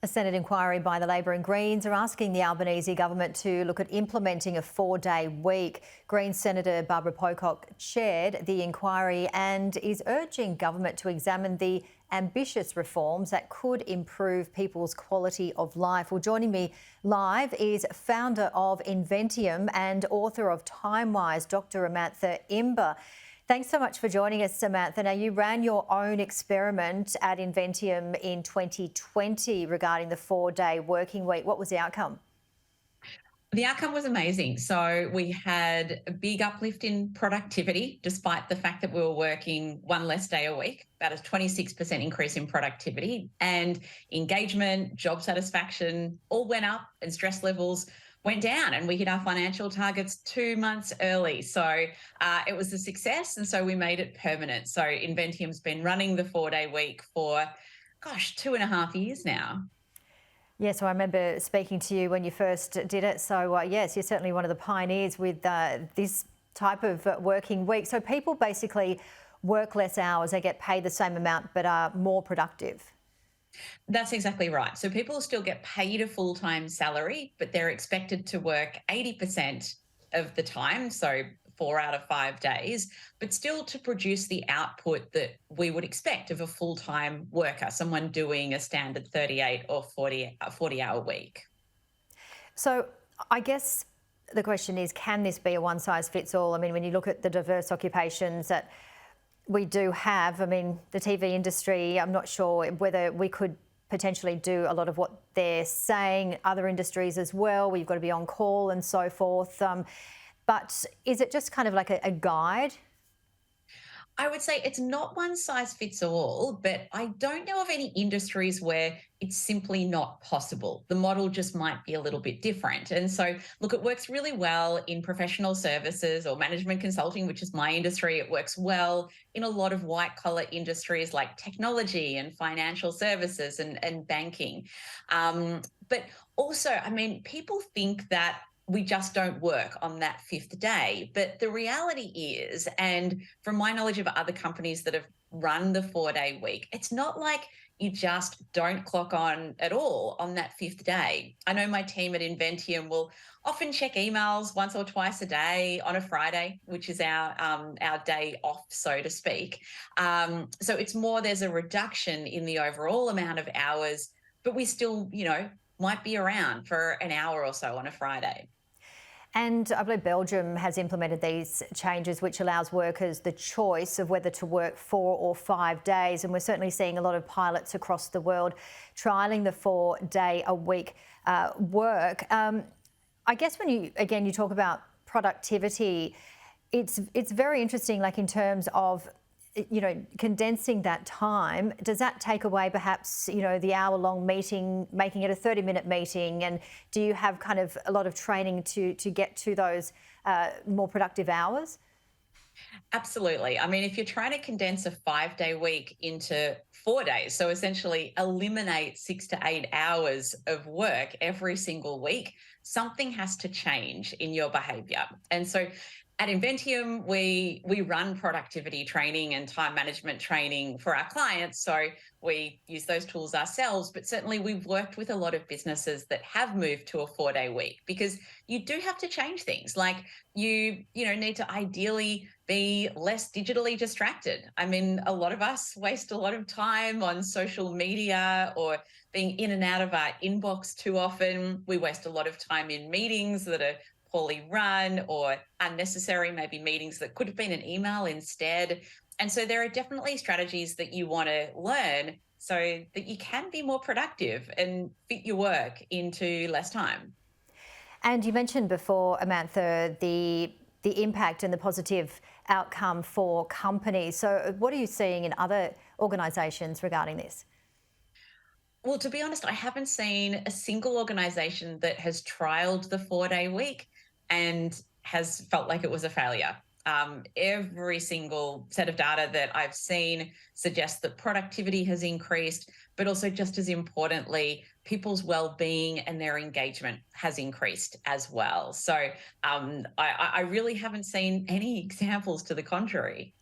A Senate inquiry by the Labor and Greens are asking the Albanese government to look at implementing a 4-day week. Greens Senator Barbara Pocock chaired the inquiry and is urging government to examine the ambitious reforms that could improve people's quality of life. Well, joining me live is founder of Inventium and author of Timewise, Dr. Amantha Imber. Thanks so much for joining us, Samantha. Now, you ran your own experiment at Inventium in 2020 regarding the 4-day working week. What was the outcome? The outcome was amazing. So we had a big uplift in productivity, despite the fact that we were working one less day a week, about a 26% increase in productivity, and engagement, job satisfaction all went up and stress levels went down, and we hit our financial targets 2 months early. So it was a success, and so we made it permanent. So Inventium's been running the 4-day week for, 2.5 years now. Yes, I remember speaking to you when you first did it. So yes, you're certainly one of the pioneers with this type of working week. So people basically work less hours, they get paid the same amount but are more productive. That's exactly right. So people still get paid a full-time salary, but they're expected to work 80% of the time, so 4 out of 5 days, but still to produce the output that we would expect of a full-time worker, someone doing a standard 38 or 40 hour week. So I guess the question is, can this be a one size fits all? I mean, when you look at the diverse occupations that we do have, I mean, the TV industry, I'm not sure whether we could potentially do a lot of what they're saying, other industries as well, where you've got to be on call and so forth. But is it just kind of like a guide? I would say it's not one size fits all, but I don't know of any industries where it's simply not possible. The model just might be a little bit different. And so, look, it works really well in professional services or management consulting, which is my industry. It works well in a lot of white collar industries like technology and financial services and banking. But also, I mean, people think that we just don't work on that fifth day. But the reality is, and from my knowledge of other companies that have run the 4-day week, it's not like you just don't clock on at all on that fifth day. I know my team at Inventium will often check emails once or twice a day on a Friday, which is our day off, so to speak. So it's more there's a reduction in the overall amount of hours, but we still, might be around for an hour or so on a Friday. And I believe Belgium has implemented these changes, which allows workers the choice of whether to work 4 or 5 days. And we're certainly seeing a lot of pilots across the world trialling the 4-day-a-week work. I guess when you talk about productivity, it's very interesting, like in terms of condensing that time. Does that take away perhaps, the hour-long meeting, making it a 30-minute meeting? And do you have kind of a lot of training to get to those more productive hours? Absolutely. I mean, if you're trying to condense a 5-day week into 4 days, so essentially eliminate 6 to 8 hours of work every single week, something has to change in your behavior. And so at Inventium, we run productivity training and time management training for our clients. So we use those tools ourselves, but certainly we've worked with a lot of businesses that have moved to a 4-day week, because you do have to change things. Like you need to ideally be less digitally distracted. I mean, a lot of us waste a lot of time on social media or being in and out of our inbox too often. We waste a lot of time in meetings that are poorly run or unnecessary, maybe meetings that could have been an email instead. And so there are definitely strategies that you want to learn so that you can be more productive and fit your work into less time. And you mentioned before, Amantha, the impact and the positive outcome for companies. So what are you seeing in other organisations regarding this? Well, to be honest, I haven't seen a single organisation that has trialled the 4-day week and has felt like it was a failure. Every single set of data that I've seen suggests that productivity has increased, but also, just as importantly, people's well-being and their engagement has increased as well. So I really haven't seen any examples to the contrary.